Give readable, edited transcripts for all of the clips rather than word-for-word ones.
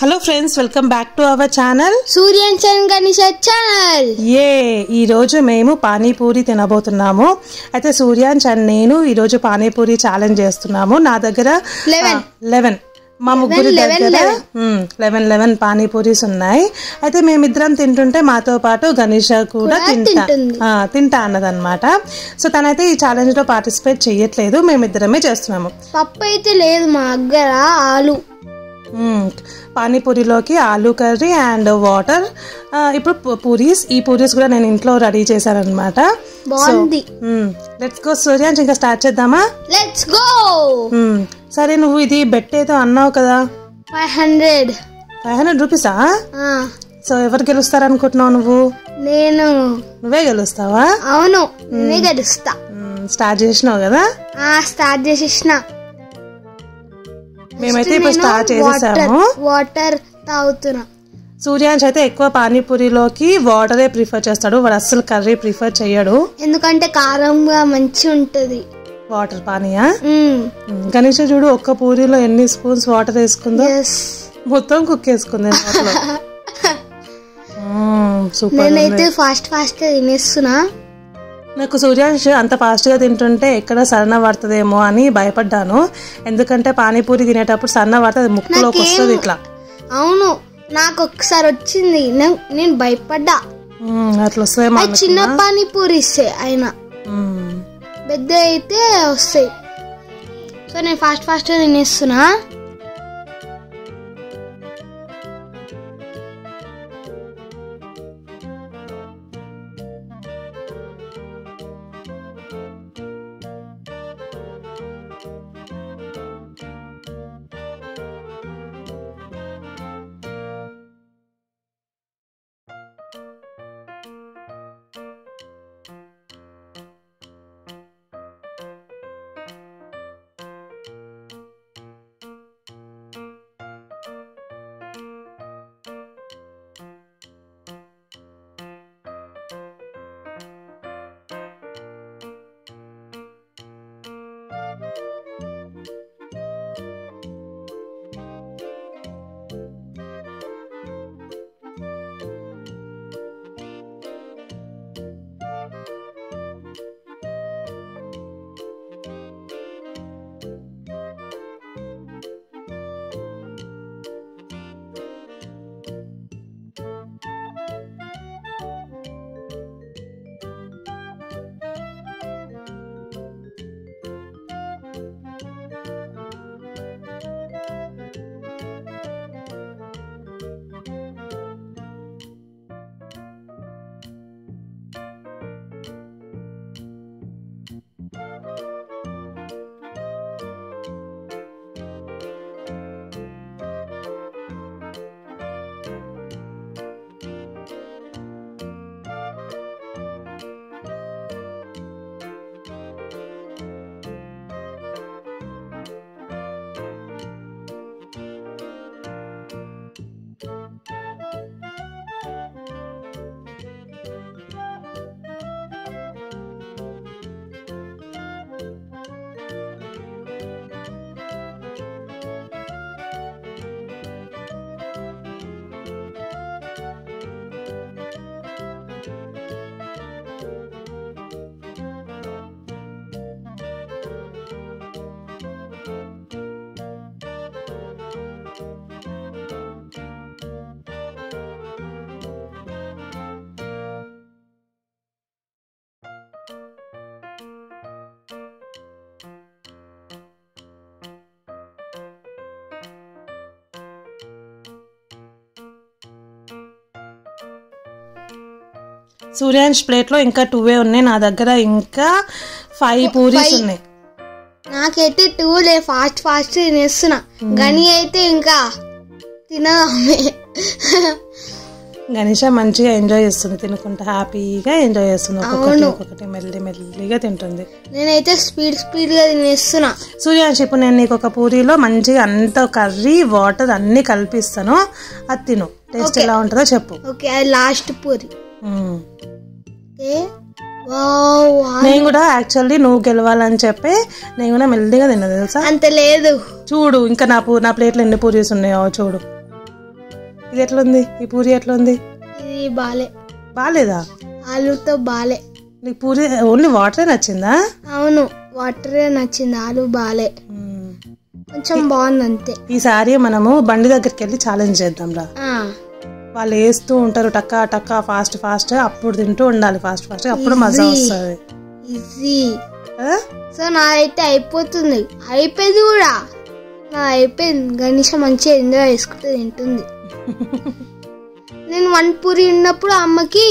Hello friends, welcome back to our channel Suryan Chand Ganesh channel. ఈ రోజు మేము పానీపూరి తినబోతున్నాము. అయితే సూర్యాన్ చంద్ నేను ఈ రోజు పానీపూరి ఛాలెంజ్ చేస్తున్నాము. నా దగ్గర 11 మా ముగ్గురి దగ్గర 11 పానీపూరీస్ ఉన్నాయి. అయితే మేమిద్దరం తింటుంటే మాతో పాటు గణేష్ కూడా తింటా అన్నదన్నమాట. సో తనైతే ఈ ఛాలెంజ్ లో పార్టిసిపేట్ చెయ్యట్లేదు, మేమిద్దరమే చేస్తున్నాము. పప్పు అయితే లేదు మా దగ్గర, ఆలు. పానీపూరిలోకి ఆలూ కర్రీ అండ్ వాటర్. ఇప్పుడు ఈ పూరీస్ కూడా నేను ఇంట్లో రెడీ చేశాను అనమాట. లెట్స్ గో సూర్యాన్, ఇంకా స్టార్ట్ చేద్దామా? Let's go. సరే, నువ్వు ఇది బెట్ ఏదో అన్నావు కదా, 500 రూపీసా? సో ఎవరు గెలుస్తారు అనుకుంటున్నావు నువ్వు? నువ్వే గెలుస్తావా? అవును, నేనే గెలుస్తా. స్టార్ట్ చేసినావు కదా? స్టార్ట్ చేసేసిన. మేమైతే ఇప్పుడు స్టార్ట్ చేసేసాము. వాటర్ తాగుతున్నా. సూర్యాంశ్ అయితే ఎక్కువ పానీపూరిలోకి వాటరే ప్రిఫర్ చేస్తాడు, వాడు అస్సలు కర్రీ ప్రిఫర్ చెయ్యడు. ఎందుకంటే కారంగా మంచి ఉంటది వాటర్ పానీయా. గణేష్ చూడు, ఒక్క పూరిలో ఎన్ని స్పూన్స్ వాటర్ వేసుకుందో, మొత్తం కుక్ వేసుకుంది. నేనైతే ఫాస్ట్ తినేస్తున్నా. నాకు సూర్యాంశ్ అంత ఫాస్ట్ గా తింటుంటే ఎక్కడ సన్న పడుతుందేమో అని భయపడ్డాను. ఎందుకంటే పానీపూరి తినేటప్పుడు సన్న పడుతుంది, ముక్కులోకి వస్తుంది ఇట్లా. అవును, నాకు ఒకసారి వచ్చింది, నేను భయపడ్డా. అట్లా వస్తాయేమో. చిన్న పానీపూరి ఇస్తే అయినా, పెద్ద అయితే వస్తాయి. సో నేను ఫాస్ట్ తినేస్తున్నా. సూర్యాంశ్ ప్లేట్ లో ఇంకా 2 ఉన్నాయి, నా దగ్గర ఇంకా 5 పూరీస్ ఉన్నాయి. నాకైతే 2 ఫాస్ట్ తినేస్తున్నా. గని అయితే ఇంకా తినదామే. గణేష మంచిగా ఎంజాయ్ చేస్తుంది, తినుకుంటా హ్యాపీగా ఎంజాయ్ చేస్తుంది. ఒక్కొక్కటి మెల్లిగా తింటుంది. నేనైతే స్పీడ్ గా తినేస్తున్నా. సూర్యాంశ్, ఇప్పుడు నేను నీకు ఒక పూరీలో మంచిగా అంత కర్రీ వాటర్ అన్ని కల్పిస్తాను, అది తిను. టేస్ట్ ఎలా ఉంటుందో చెప్పు. ఓకే, అది లాస్ట్ పూరి. నేను కూడా యాక్చువల్లీ నువ్వు గెలవాలని చెప్పి నేను కూడా మెల్లిగా తిన్నా తెలుసా. అంత లేదు చూడు, ఇంకా నా ప్లేట్లో ఎన్ని పూరీస్ ఉన్నాయో చూడు. ఇది ఎట్లుంది? ఈ పూరి ఎట్లుంది? ఇది బాలే. బాలేదా? ఆలుతో బాలే. నీకు పూరి ఓన్లీ వాటరే నచ్చిందా? అవును, వాటరే నచ్చింది, ఆలు బాలే. కొంచెం బాగుంది అంతే. ఈసారి మనము బండి దగ్గరికి వెళ్ళి ఛాలెంజ్ చేద్దాం రా. వాళ్ళు వేస్తూ ఉంటారు టక్కా టక్కా ఫాస్ట్ ఫాస్ట్, అప్పుడు తింటూ ఉండాలి ఫాస్ట్ ఫాస్ట్, అప్పుడు మజా వస్తుంది. ఈజీ. సో నాదైతే అయిపోతుంది, అయిపోయింది కూడా, నా అయిపోయింది. గణేష్ మంచిగా ఎంజాయ్ చేసుకుంటూ తింటుంది. నేను 1 పూరి ఉన్నప్పుడు అమ్మకి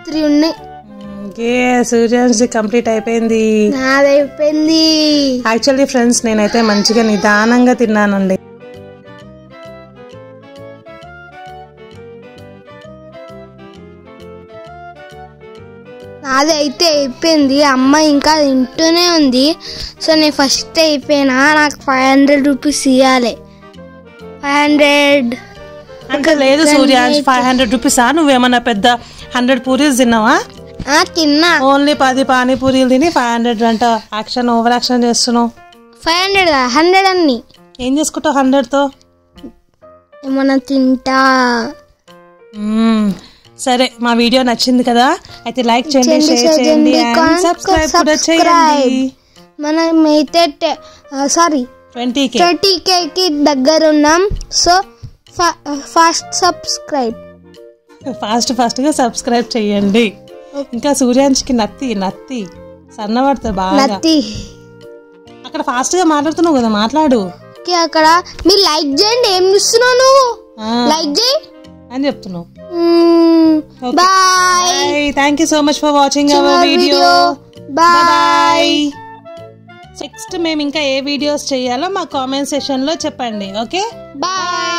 3 ఉన్నాయి. సూర్యాన్సి కంప్లీట్ అయిపోయింది. నాదైపోయింది. యాక్చువల్లీ ఫ్రెండ్స్, నేనైతే మంచిగా నిదానంగా తిన్నానండి. నాది అయితే అయిపోయింది, అమ్మ ఇంకా తింటూనే ఉంది. సో నేను ఫస్ట్ అయిపోయినా, నాకు 500 రూపీస్ ఇవ్వాలి. 500 అంటే లేదు సూర్యాన్స్, 500 రూపీసా? నువ్వేమన్నా పెద్ద 100 పూరీలు తిన్నావా? తిన్నా. ఓన్లీ 10 పానీపూరీలు తిని 500 అంట. యాక్షన్, ఓవర్ యాక్షన్ చేస్తున్నావు. 500 100 అన్ని. ఏం చేసుకుంటావు 100తో? ఏమన్నా తింటా. సరే, మా వీడియో నచ్చింది కదా, అయితే లైక్ చేయండి, షేర్ చేయండి, సబ్స్క్రైబ్ కూడా చేయండి. మనమైతే 20K కి దగ్గర ఉన్నాం. సో ఫాస్ట్ గా సబ్స్క్రైబ్ చేయండి. ఇంకా సూర్యాంశికి నత్తి సన్నబడుతుంది బాగా. అక్కడ ఫాస్ట్ గా మాట్లాడుతున్నావు కదా, మాట్లాడు. అక్కడ మీరు లైక్ చేయండి. ఏం చూస్తున్నావు నువ్వు? లైక్ చేయి అని చెప్తున్నావు. Bye. Thank you so much for watching our video. Bye. Next మేము ఇంకా ఏ వీడియోస్ చేయాలో మా కామెంట్ సెక్షన్ లో చెప్పండి. Okay, bye.